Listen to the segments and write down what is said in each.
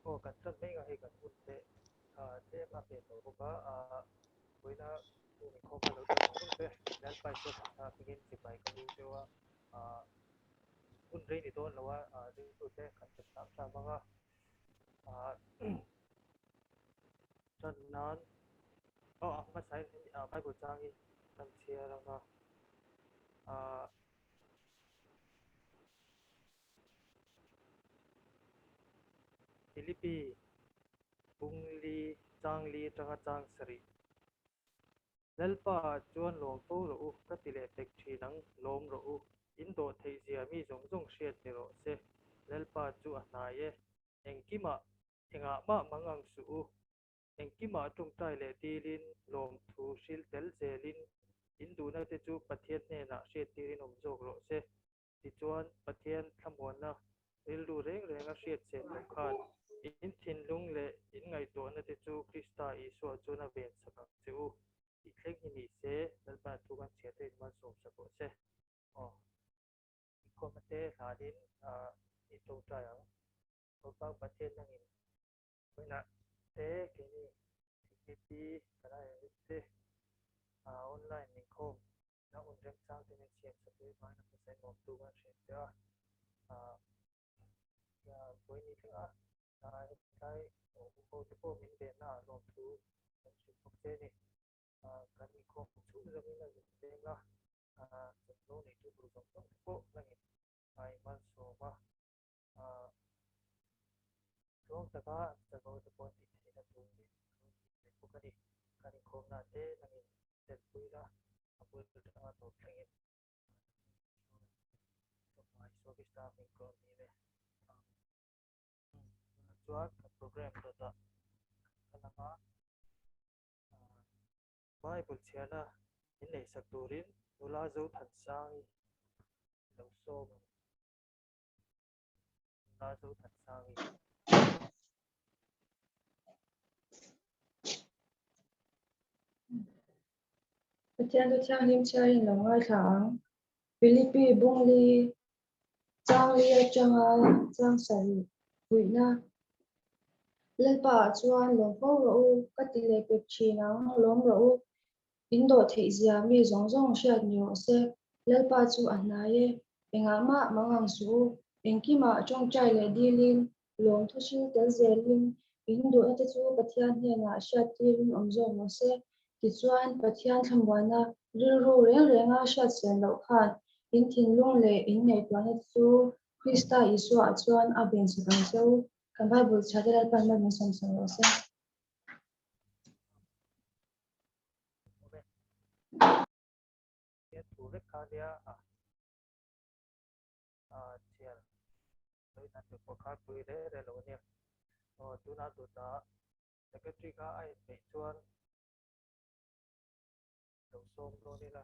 ko kan tan mai nga he kan un te te ma pe to ko ba boina tu ni ko ma lo tan un te dal pai so pingin si pai kan lu wa un rei ni ton lawa du tu te kan tam sa mga tan nan ma sai pai bu chang i kan chia ra nga Philippines Bungli Changli Changa Chang Sari Lalpa chuan lom po ro u ka tile tek thi nang lom ro u Indo thei zia mi zong zong hriat ni ro se lalpa chu a hna ye engkima enga ma mangang su u engkima tung tai le tilin lom thu hril tel zelin Indu na te chu pathian ne na hriat tirin om jok ro se ti chuan pathian thamon na ril lu reng reng a hriat che tu khan in thin lung le in ngai to na te chu Krista Isu chu na ven sakang chu i thleng hi ni se lalpa thu kan chia te man som sako se i komate hladin i to ta yang ko pa pathian nang in koina te ke ni tikiti kana te online ni khom na un rem chang te ni siam sa te ma na sai mom tu kan shen ja ya koi ni thinga sai ko te ko min be na lom tu kan shi ko te ni kan ni khom chu zami na te na no ni tu bu zong zong ko na ni ai man so ma Long taka tako te pon ti ni na tu ni ko kan ni khom na te na ni te pui la apu tu ta to thlengin to mai so ki sta min ko ni le chuan program to ta kanama Bible chiana in nei sak turin nula zo than sang lo so nula zo than sang Pathian tu chang him chai in lo ngai thang Philippines Bungli Changli Changa Chang Sari Buina Lalpa chuan lom po ro u ka tile pek thi nang lom ro u Indo thei zia mi zong zong hriat ni ro se lalpa chu a hna ye enga ma mangang su engkima tong chai le dilin lom thu hring tel zelin Indo ate chu pathian hne na hriat tirin om zawng ro se ti chuan pathian thambuana ril ru reng renga hriat chen lo khan in thin lung le in nei tuan chu Krista Isu a chuan a ben sakang chu kan Bible chhate lalpa ma min som ro se ye tu le kha dia chial loi na tu ko kha pui re lo ne tu na tu ta secretary ka ai pe chuan lo som lo ni la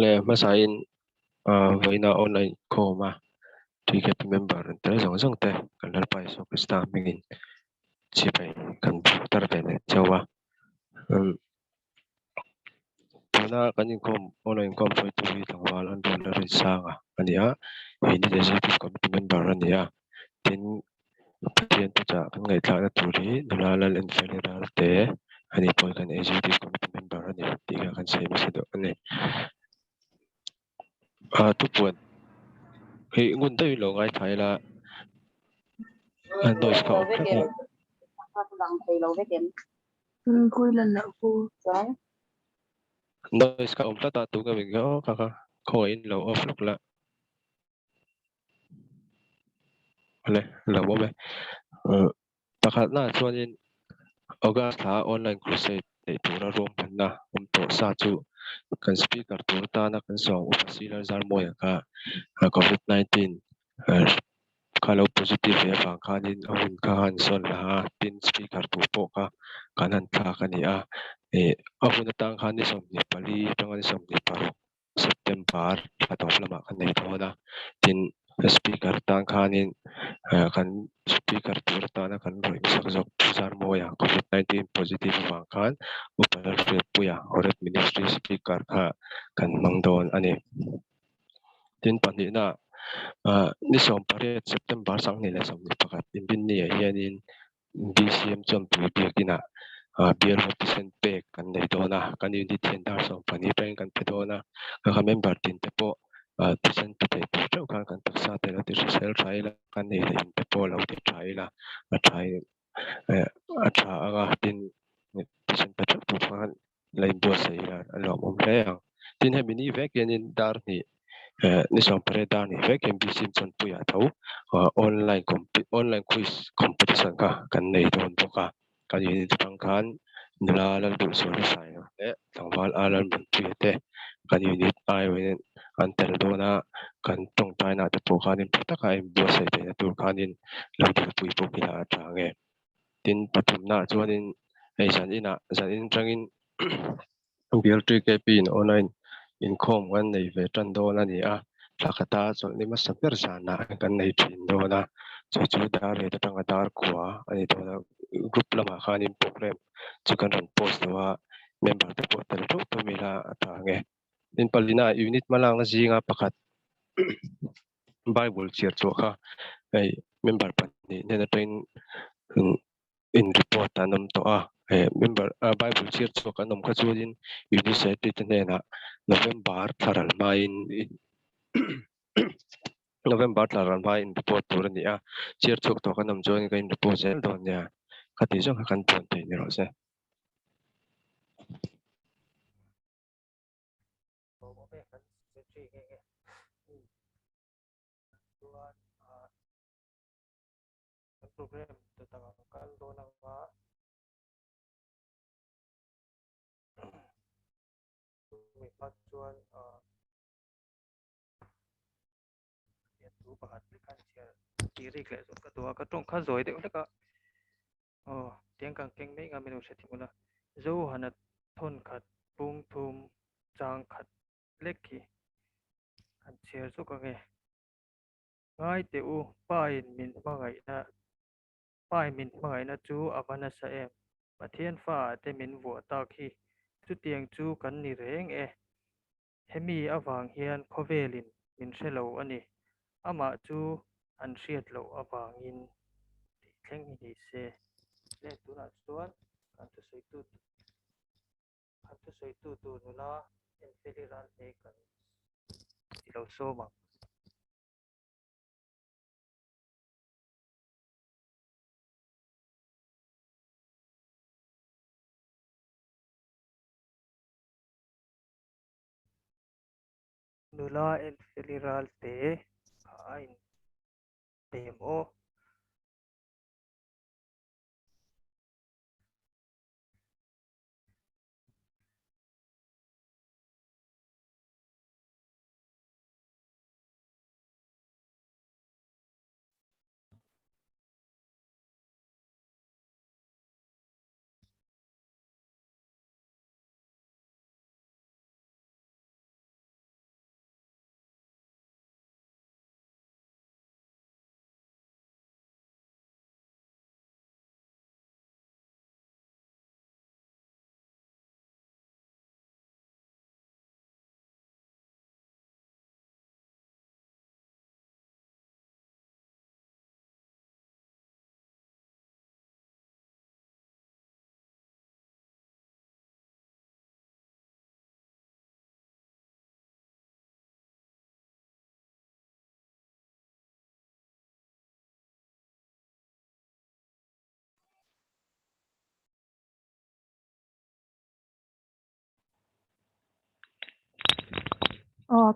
le masain voina online khoma ticket member te zong zong te kan dal pai so Krista mingin chipai kan tar ve ne chawa tuna kanin kom online kom foi tu hi thangwal an don la rin sanga ania ini executive committee member ania tin pathian tu cha kan ngai thla na turi dulalal and federal te ani poi kan executive committee member ania tiga kan sei mase do ani tu puan hei ngun dai lo ngai thaila noise ka op la khui lần lợ cô noise ka op la ta tu ga min ga ka kho in lo off luk la le lo mo me pakhat na chuanin August tha online crusade te tura rom phanna to sa chu kan speaker tur ta na kan song upasila zarmoya ka covid 19 kalau positive ya fa khanin ahun khan son la tin speaker tu po ka kanan tha kania ahun tang khani som ni pali tangan som ni paru September atop lama kan nei thoda tin speaker tang khanin kan speaker tur ta na kan roi sak jok zarmoya covid 19 positive fa khan upar puya oret ministry speaker kha kan mangdon ani tin pani na ni som pare September sang ni le som ni pakat in bin ni hian in BCM chom tu biakina beer represent pe kan nei dona kan unit tender som pani pen kan pe dona ka member tin te po tisan pe te tu kan kan taksa te la ti sel thai la kan nei le in te po lo ti thai la a thai a tha aga tin tisan pe tu kan lai bo sei la lo mom le tin he mini ve ken in dar ni ni som pare dar ni ve ken BCM chon pu ya tho online quiz competition ka kan nei don to ka kan unit pang kan nilala dul so na sai no tangwal alal mun te kan unit ai wen an tel do na kan tong tai na te po kanin pataka im bo sai te tur kanin lo dil pui po kila atange tin patum na chuanin ei zan in tangin bial tri ke pin online in khom wan nei ve tan do na ni a thakata chol ni ma saper sana kan nei thin do na chu dar ve ta tanga dar kwa ani to na group lama khanin program chu kan ran post wa member te po tel to mila atange in palina unit malang na zinga pakhat bible chiar chu kha ei member pani ne na train in report anam to member bible chiar chu kan nom kha chu in unit secretary te ne na November tharal ma in November tharal ma in report tur ni a chiar chu to kan nom join ka in report sel don ya khati jong kan pon te ni ro se Bo bo be kan se chi nge nge chuan kan program te tanga kan do na nga mi pat chuan ya tu pakhat kan share ti ri kle zo ka tua ka tong kha zoi de ka tiang kang keng nei nga menu se thimula zo hana thon khat pung thum chang khat lekhi kan share zo ka nge ngai te u pain min mangai na chu avana sa em pathian fa te min vo ta khi chu tiang chu kan ni reng hemi awang hian khovelin min hrelo ani ama chu an hriat lo awangin ti thleng ni se le tuna chuan kan tu sei tu nula en federal te kan ti lo soma nula en federal te in demo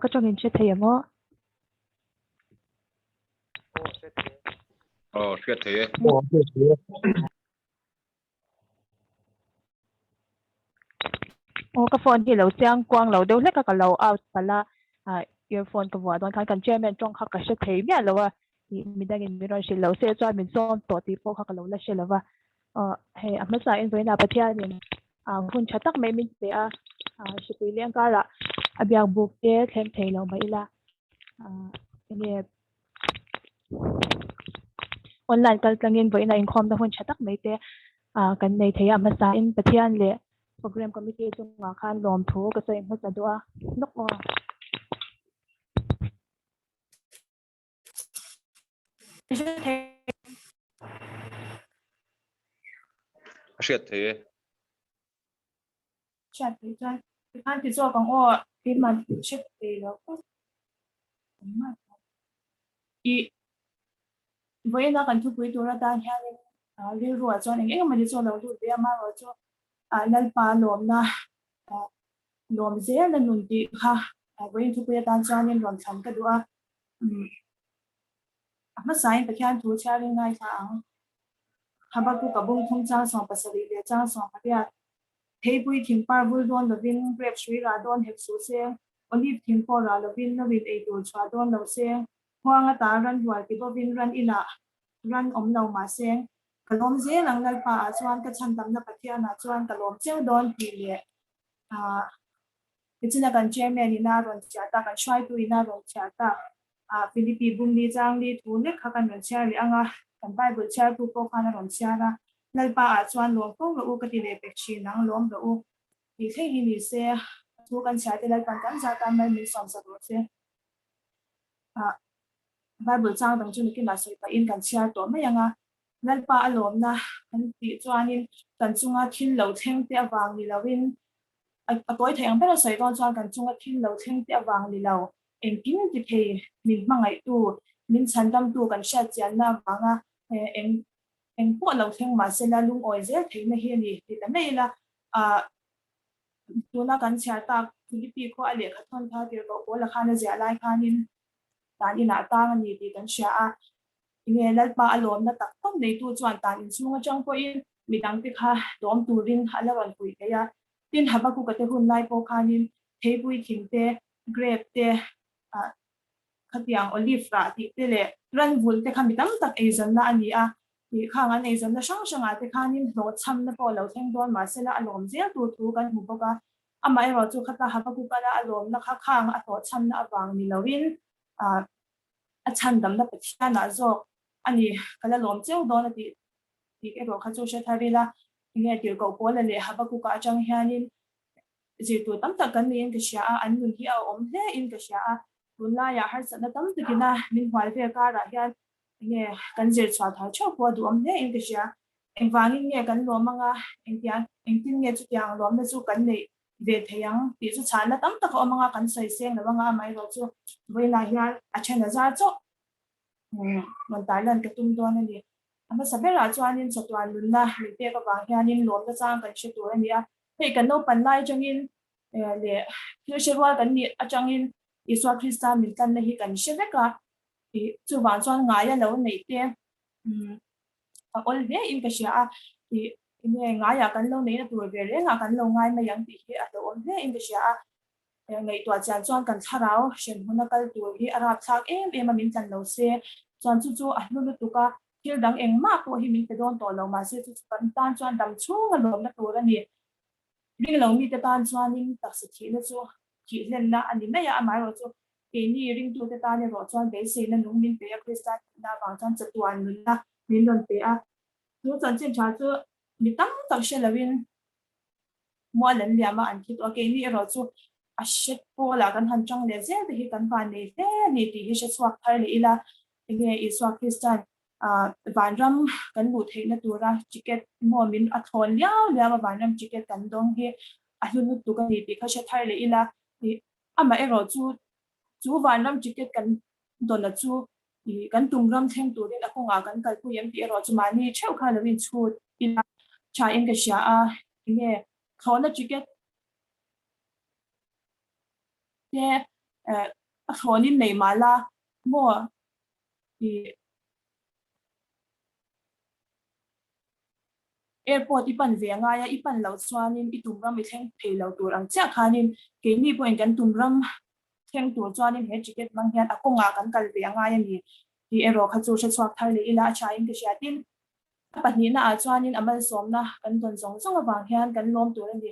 Các trong hình thầy em ó. se te thuyết thế Các phone thì lâu giang quang lâu đâu hết các lâu out pala earphone cái vợ đoàn khăn chairman trong các sẽ thấy mẹ lâu mình đang in mình sẽ lâu sẽ cho mình son tổ thì phố các lâu là sẽ lâu hay mà sai in với nào bắt theo mình phun chat tắc mấy mình sẽ sẽ quy liên cả là biang book để thêm thầy lâu mấy là cái online cái in với nào income đó phun chat tắc mấy thế cái này thấy mà sai in bắt theo lệ program committee chung nga khan lom thu ka sai ma cha do nok Hriat thế chat thì cho anh thì cho con ô cái mà chết thì nó i với nó cần thu quý tôi ra ta theo liên rùa cho nên cái mà đi cho đầu tư bia mà rồi cho lần pa lom na lom dễ là nung đi ha với thu quý ta cho nên lom thành cái đũa mà sai phải khan thu cha lên ngay thang haba ku kabung thong cha song pasali le cha song patia thei bui thim par bul don lovin grep sri ra don hep su se olive thim por ra lovin lovin ei tu chwa don lo se huanga ta ran dual ki bovin ran ila ran om lo ma se kalom je lang nal pa a chuan ka chan tam na pathia na chuan kalom cheu don pi le kichina kan chairman ni na ron cha ta kan shwai tu ina ron cha ta Philippi bung ni jang li thu ne kha kan ron cha li anga kan bible cha tu ko khana ron cha na nal pa a chuan lom ko ro ka ti le pek chi nang lom ro ti thei hi ni se thu kan cha te lal kan cha kan mai mi som sa ro se bible chang dang chu ni kin la sai pa in kan cha to mai anga nal pa alom na kan ti chuanin kan chunga thin lo theng te awang ni lawin a toy theng pe sai don chuan kan chunga thin lo theng te awang ni lo eng kin ti thei min mangai tu min chandam tu kan sha chian na wanga eng po lo theng ma se la lung oi zel thei na hi ni ti ta nei la tu na kan cha ta Philippi ko ale kha thon tha ti ko la khana ja lai khanin ta ni na ta ni ti kan sha nge lal pa alom na tak tom nei tu chuan tan in chunga chang po in midang ti kha dom turin halawan pui te ya tin haba ku ka te hun lai po khanin thei pui thing te grape te khatiang olive ra ti te le ran vul te khami tam tak ezan na ani a ti khanga nei zan na sang sanga te khanin lo cham na po lo theng don ma sela alom zel tu tu kan hu boka amai ro chu khata haba ku kala alom na kha khang a to cham na awang ni lowin a chan dam na pathia na zo ani kala lom cheu don ati ti ke ro kha chu she tharila nge ti ko pol le haba ku ka chang hianin ji tu tam tak kan nin ka sha an nun hi a om hle in ka sha tunla ya har sa na tam tikina min hwal ve ka ra hian nge kan je chwa tha chho po du om hle in ka sha eng wangin nge kan lo manga eng tian eng tin nge chu tiang lom na chu kan nei ve theyang ti chu chan na tam tak o manga kan sai seng na wanga mai ro chu voi na hian a chana za chu man Thailand ka tum don ani ama sabera chuanin chatwan lunna lte ka wang hianin lom da chang kan che tur ania hei kan no pan lai changin le future kan ni achangin iswa Christian min kan na hi kan sheveka ti chu wan chuan nga ya lo nei te ol ve in ka sha ti nge nga ya kan lo nei na tur ve re nga kan lo ngai ma yang ti hi a to ol ve in ka sha ngai tua chan chuan kan tharau shen huna kal tur hi arab thak em min kan lo se chuan chu a hnu lu tuka thil dang eng ma po hi min te don to lo ma se chu kan tan chuan dam chunga lom na tur ani ring lo mi te tan chuan in tak se thi na chu thi len na ani na ya amai ro chu ke ni ring tu te tan ro chuan be se na nung min pe a kristan na wang chuan chatuan nun na min don pe a chu chuan chen cha chu mi tam tak she lawin mo len lia ma an ki to ke ni ro chu a shet po la kan han chang le zel te hi kan van nei te ni ti hi she swak thar le ila nge iswa kristan van ram kan lu thei na tura ticket mo min a thon liao liao van ram ticket kan dong he a hu nu tu kan ni ti kha she thar le ila ti ama ero chu van ram ticket kan don la chu ti kan tung ram theng tu rin a ko nga kan kal pu yam ti ero chu ma ni cheu kha lo win chu ila cha in ka sha a nge khona ticket te a thonin nei mala mo ti airport ipan ve nga ya ipan lo chuanin itumram mi thleng phei lo tur ang cha khanin ke ni point kan tumram thleng tur chuanin he ticket mang hian a konga kan kal ve nga ya ni ti ero kha chu she chuak thar le ila cha in ke shatin pahni na a chuanin amal som na kan don zong zong awang hian kan lom tur ani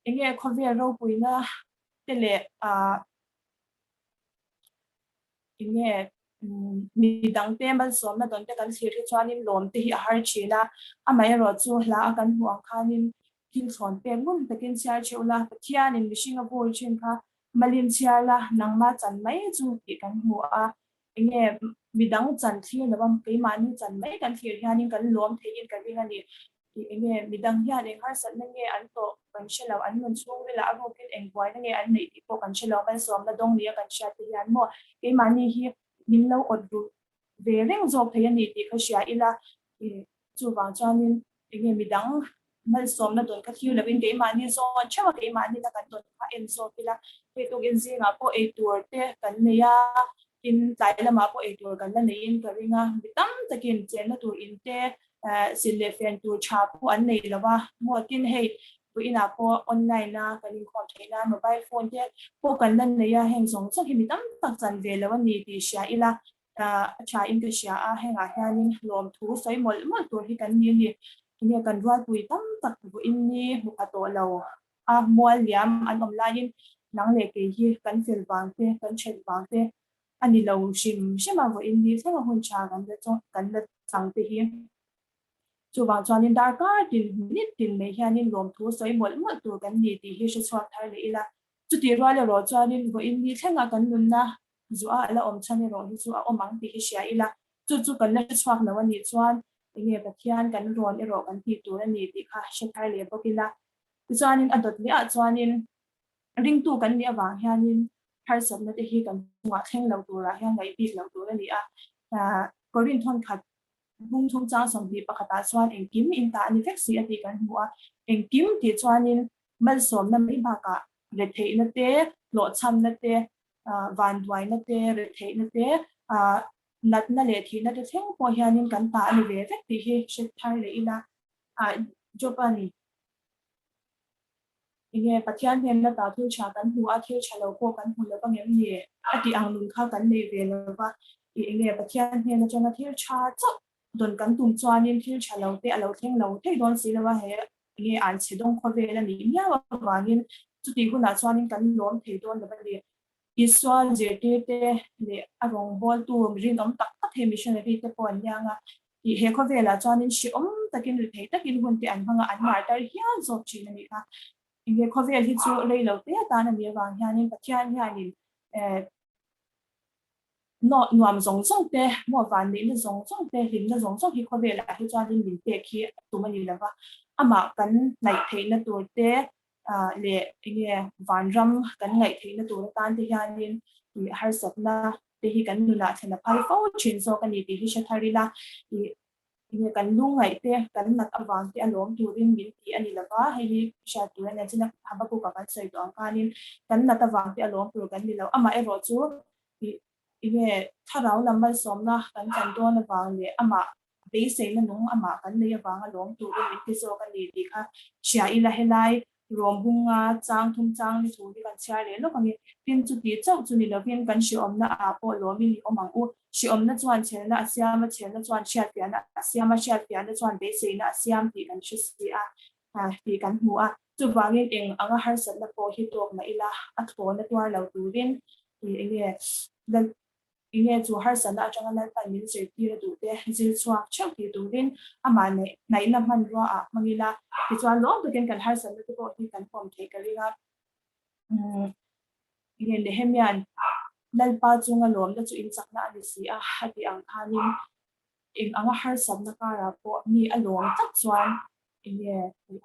enge khovel ro puina tele enge mi dang te mal som na don te kan thir hi chuanin lom te hi a har china amai ro chu hla a kan huang khanin thil thon pe mun takin chiar cheula pathianin mishing a bol chin kha malin chiar la nangma chan mai chu ti kan hu a enge midang chan thir lawam keimani chan mai kan thir hianin kan lom thein kan ringa ni ti enge midang hian eng har sat na nge an to kan shelo an mun chung vela a rokin eng boy na nge an nei ti po kan shelo ban som na dong nia kan sha ti hian mo keimani hi nimlo odru ve reng zok thein ni ti kha sha ila chu wang chanin enge midang mal som na don ka thir lawin keimani zon chawa keimani na kan don kha en so pila pe to gen zinga po e tur te kan neya in tlai lama po e tur kan la nein ka ringa bitam takin chen na tur in te sile fen tur cha po an nei lawa mo tin hei tu ina po online na kan in khom theina mobile phone te po kan la neya heng song so hi bitam tak chan ve lawa ni ti sha ila cha in ka sha a henga hianin lom thu soi mol mol tur hi kan ni ni ine kan rual pui tam tak bu in ni mu ka to lo a mual liam an om lain nang le ke hi kan fel wang te kan chen wang te ani lo shim shima vo in ni thenga hun cha kan le chong kan le chang te hi chu wang chuanin dar ka tin minute tin me hianin lom thu soi mol mol tur kan ni ti hi shu chhuak thar le ila chu ti rual le ro chuanin vo in ni thenga kan nun na zu a la om chani ro hi chu a omang ti hi sha ila chu kan le chhuak lawa ni chuan enge pathian kan ron e ro kan ti tur ani ti kha shekai le bokila chuanin adot ni a chuanin ring tu kan ni awang hianin har sab na te hi kan nga thleng lo tura hian ngai bik lo tur ani a korin thon khat bung thong cha som bi pakhata chuan eng kim in ta ani vek si ati kan hua eng kim ti chuanin mal som na mai ba ka le thei na te lo cham na te van duai na te re thei na te nat na le thi na te thleng po hianin kan ta ani ve vek ti hi shet thar le ila jopani enge pathian hen na ta thu cha kan hu a thil chalo ko kan hu le bangem ni ati ang lun kha kan nei ve lo ba enge pathian hen na chona thil cha cha don kan tum chuanin thil chalo te alo thleng lo te don si lawa he enge an chedong kho ve la ni nya wa wangin chuti huna chuanin kan lom thei don la ba le iswal jete te le arong bol tu ring om tak tak he missionary te pon nyanga i he kho ve la chuanin shi om takin le thei takin hun te an hanga an mar tar hian zok chi na ni ka enge khovel hi chu rei lo te ta na mi wang hianin pathian hianin no nuam zong zong te mo van ni zong zong te lim na zong zong hi khovel hi chuanin min te khi tu mani lawa ama kan nai thei na tur te le enge van ram kan ngai thei na tur tan te hianin har sat na te hi kan nula thena phai fo chin zo kan ni ti hi shatharila enge kan lungai te kan nat awang te alom turin min ti ani lawa hei sha turan na china haba ku ka kan sei to kanin kan nat awang te alom tur kan ni lo ama e ro chu enge tharau lamal somna kan chan don awang le ama be sei na nung ama kan nei awang alom turin min ti zo kan ni ti kha sha ila helai rombunga chang thum chang ni chu ni kan chia le lo kangi tin chu ti chau chu ni lovin kan shi om na a po lo mi ni omang u shi om na chuan chen na asiam ma chen na chuan sha pian na asiam ma sha pian na chuan be sei na asiam ti kan shi si a ti kan hu a chu wangin eng anga har sat na po hi tok na ila a tho na twar lo turin ti enge chu har sat na atanga na pan min se ti ra du te zil chuak chau ti turin ama nei na man ro a mangila ti chuan lo to ken kan har sat na te po hi kan pom thei ka ringa enge le hemian lalpa chunga lom da chu in chakna ani si a hati ang khanin eng anga har sat na ka ra po mi alom tak chuan enge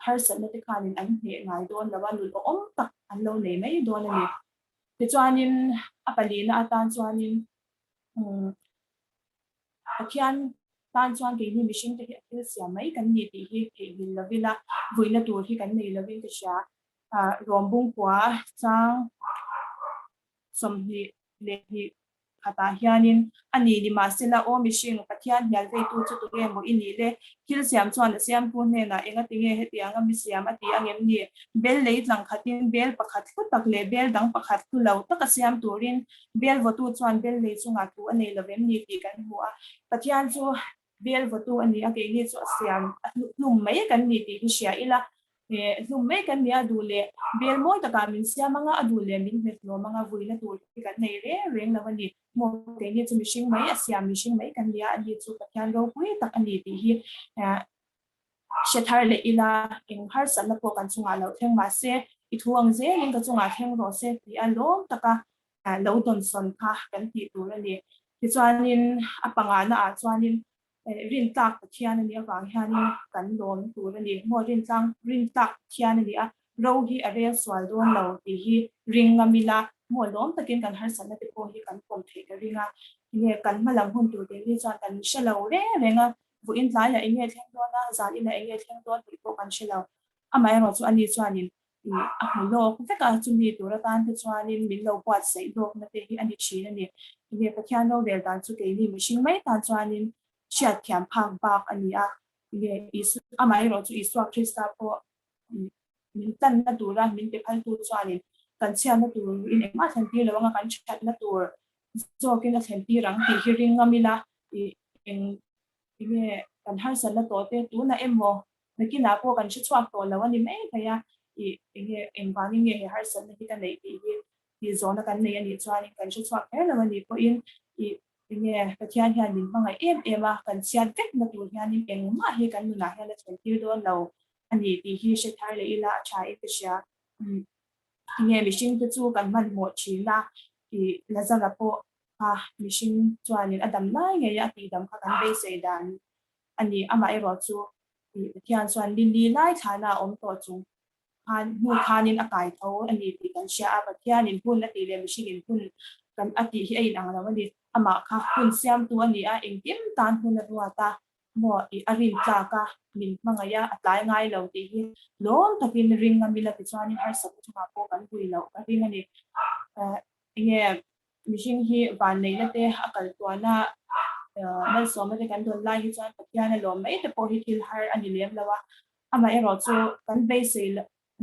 har sat na te khanin an he ngai don lawa lul om tak an lo nei mai don ani ti chuanin apalina atan chuanin pathian tan chuan ke ni mission te hi sia mai kan ni ti hi ke hin lovila voina tur hi kan nei lovin te sha rombung kwa chang som hi le hi khata hianin ani ni ma sela o mission pathian hial ve tu chu tu ge mo ini le kil siam chuan siam pu ne na enga tinge he tianga mi siam ati angem ni bel lei tlang khatin bel pakhat ku tak le bel dang pakhat ku lo tak siam turin bel votu chuan bel lei chunga tu anei lovem ni ti kan hua pathian chu bel votu ani ake ni chu siam lum mai kan ni ti hi sia ila lum mai kan nia du le bel moi taka min sia manga adu le min met no manga vuina tur ti kan nei re reng lawani mo te ni chu mishing mai asia mishing mai kan nia ani chu pathian ro pui tak ani ti hi shethar le ila eng har san na po kan chunga lo theng ma se I thuang je ling ka chunga theng ro se ti alom taka lo don son kha kan ti tur ani thì chuanin apanga na chuanin rin tak thian ni awang hianin kan lom tur ani mo rin tak thian ni a ro hi area swal don lo ti hi ring ngamila mo lom takin kan har san te ko hi kan pom the ka ringa nge kan malam hun tu te ni chuan kan shalo re renga bu in lai la inge theng do na zan in la inge theng do ti ko kan shalo amai ro chu ani chuanin a hlo ko ka chu mi tur tan te chuanin min lo kwat sei do na te hi ani chi ani nge pathian no del dan chu ke ni mishing mai tan chuanin chiat thiam phang bak ani a nge is amai ro chu iswa krista ko min tan na tura min te phal tu chuanin kan chiam na tur in ma than pi lo nga kan chat na tur zo ke na than pi rang ti hi ring ngamila in nge kan har san na to te tu na emo na ki na po kan chi chuak to lo ani mai kaya nge engwang nge har san na ki kan nei ti zo na kan nei ani chuanin kan chi chuak he lo ani po in nge pathian hian min mangai em a kan chian vek na tur hian in engma hi kan nu na hian na than pi do lo ani ti hi she thai le ila cha e sha nge mishing te chu kan man mo china la zanga po mishing chuanin adam lai nge ya ti dam kha kan be se dan ani ama e ro chu thian chuan li lai thana om to chu han nu khanin akai tho ani ti kan sha a pathianin hun na ti le mishing in hun kan ati hi ai ang rawani ama kha hun siam tu ani a engtim tan hun na ruata mo arin tla ka min mangaya atlai ngai lo ti hi lom takin ring ngamila ti chuanin har sak chuma po kan hui lo ka ring ani nge mishing hi van nei na te akal to na nal so ma te kan don lai hi chuan pathian lom mai te po hi thil har ani lem lawa ama e ro chu kan be se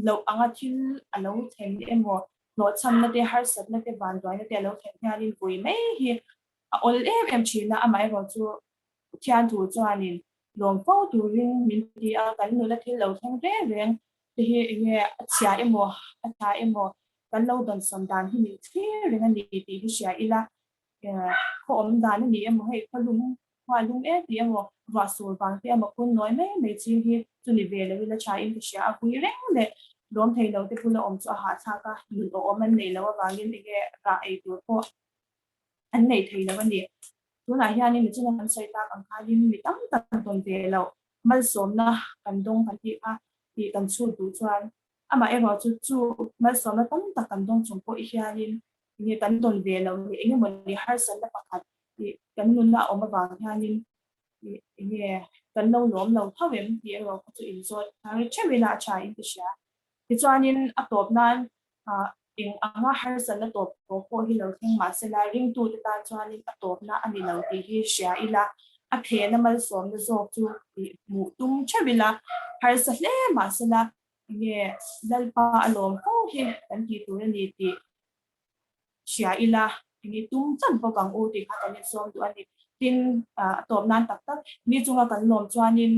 lo anga thil alo theng emo lo cham na te har sat na te van doi na te lo theng hianin vui mai hi ol em china ama e ro chu thian tu chuanin lom fo tu ring min ti a kan nu la thil lo theng re reng te hi nge achia emo atha emo kan lo don som dan hi min thi reng ani ti hi sia ila ko om dan ni emo hei khalum wa lum e ti emo wa sur bang te emo kun noi mai chi hi chu ni ve le la cha in ti sia a hui reng le dom thei lo te pula om chu ha cha ka ni o om an nei lo wa ngin ge ra ai tu ko an nei thei lo ni tu na hian ni chuna kan sai ta kan khalin mi tam tam ton ve lo mal som na kan dong kan ti a ti kan chu du chuan ama e ro chu mal som na tam ta kan dong chung po i hianin ni kan don ve lo ni enge mo ni har san na pakhat ti kan nun na om ba hianin ni kan lo lom lo thawem ti ro chu in zo ta che we na cha in ti sha ti chuanin a top nan in anga har san na top ko hi lo thing ma se la ring tu ta chuanin a top na ani lo ti hi sha ila a the na mal som na zo chu mu tum che bila har sa le ma se la nge dalpa alom ko hi kan ti tu ni ti sha ila ni tum chan po kang u ti kha kan som tu ani tin top nan tak tak ni chunga kan lom chuanin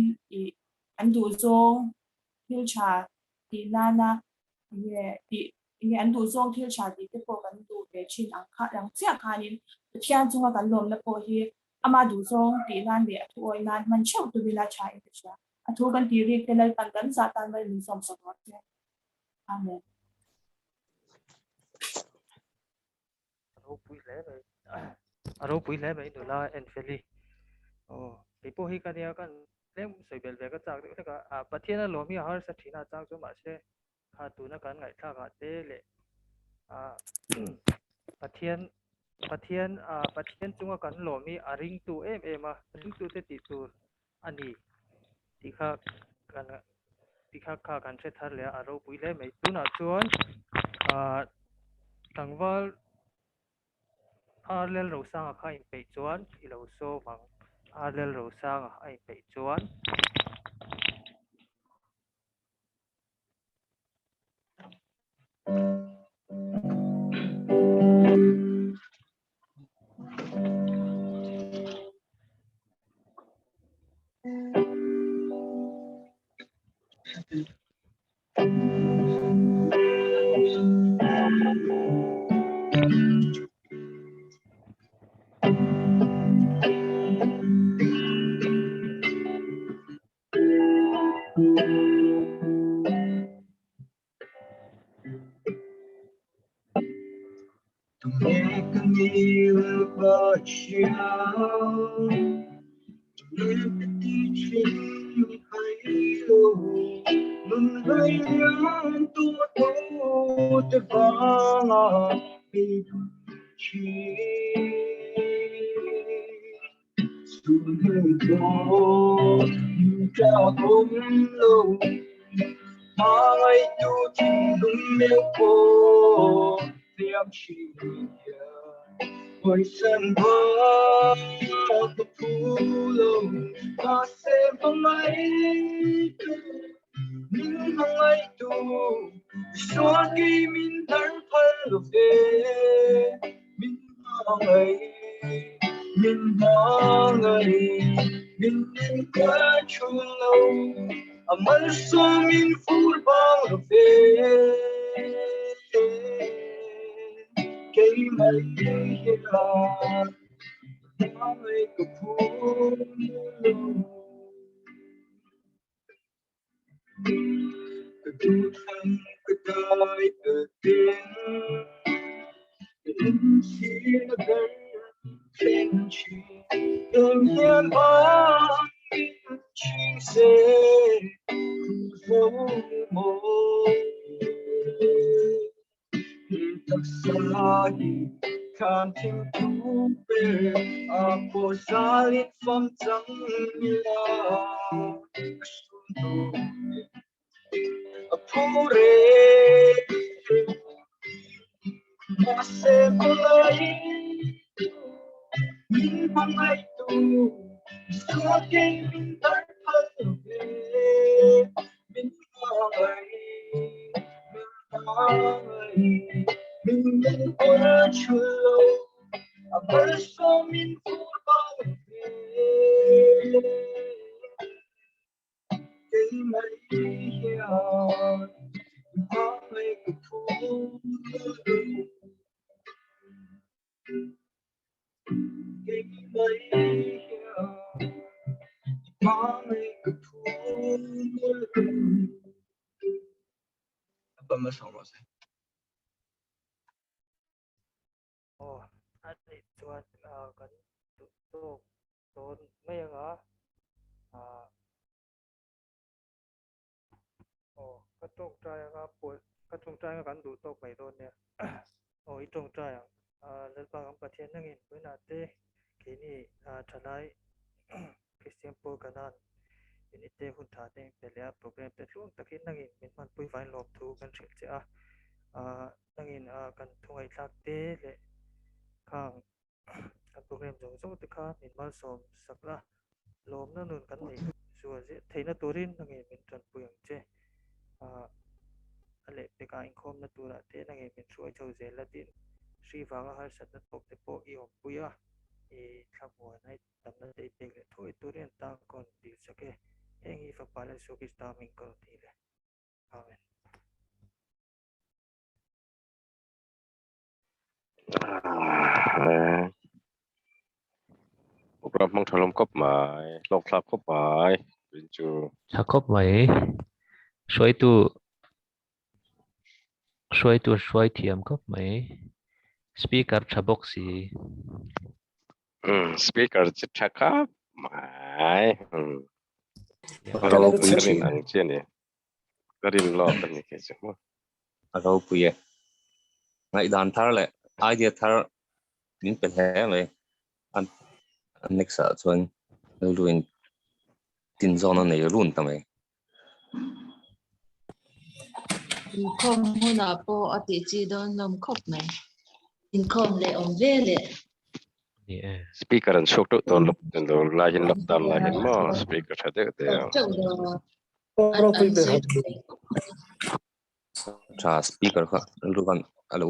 an du zong thil cha ti nana nge an du zong thil cha ti te po kan du ve chin ang kha rang chia khanin thian chunga kan lom na po hi ama du zong ti nan be thu oi nan man cheu tu bila cha in cha athu kan ti ri te lal kan sa tan mai min som sa ro te amen aro pui le mai no la en feli ti po hi ka dia kan lem sei bel ve ka chak de ka pathian lo mi har sa thina chak chu ma se kha tu na kan ngai tha ka te le pathian chunga kan lo mi a ring tu em a ring tu te ti tur ani ti kha kan se thar le aro pui le mai tu na chuan tangwal arlel ro sang a khai pe chuan i lo so bang arlel ro sang ai pe chuan To make a meal about you, hơi nhớ tôi te vanga bị chi xuống hơi cô trao ôm lâu mà ngày tu thì đúng yêu cô tiêm chi hồi sân vỡ có phù lâu mà xem không ai mình không ai tu xóa đi mình thân thân về mình mong ngày mình mong ngày mình nên quá chung lâu amal so mình phút bao về cái mây là mây của phút cái tu thân cái đời từ tiếng những gì nó gần trên chỉ đừng hiền bóng chính sẽ vô mồ thật xa khan tim tu bề a po sa lit phong trắng là tu a pu re ma se polai min hang ai tu so ke min tar phal ve min ai mình nên quá chưa amal so min phút bao về cái mây hiền mây của phút cái mây hiền mây của phút bấm vào sóng rồi anh đi chuột gần tụ tốn mấy ngã cái trồng trái ngã bụi cái trồng trái gần đủ tốc mấy đồn nè ít trồng trái lên bằng âm bát thiên năng in với nát thế khi ni trở lại Christian Paul kanan ini te hun tha te pelia program te thung takin năng in min man pui vai lop thu kan thil che năng in kan thungai thak te le khang kan program jong jong te kha min mal som sakla lom na nun kan ni zuwa je theina turin năng in min tran puyang che ale peka inkhom na tura te năng in min suai chau je la tin Sri Vanga har sat na tok te po i om puya e thakwa nai tam na te te le thoi turin ta kon dil sake engi fa pala sukis ta min kon ti le amen program mong thalom kop mai lok thlap kop mai rin chu Jacob mai suai thiam kop mai speaker thabok si speaker chi thaka mai alo puin ang chen ni karin lo kan ni ke chu alo puye ngai dan thar le idea thar min pen he le an next chuan luin tin zona nei run tamai không hôn à po ở địa chỉ đó nằm khóc này in không lệ ông về lệ speaker an shok to ton lop den do la hin lop tam la hin mo speaker tha de te chỗ đó anh sẽ cha speaker kha luan alo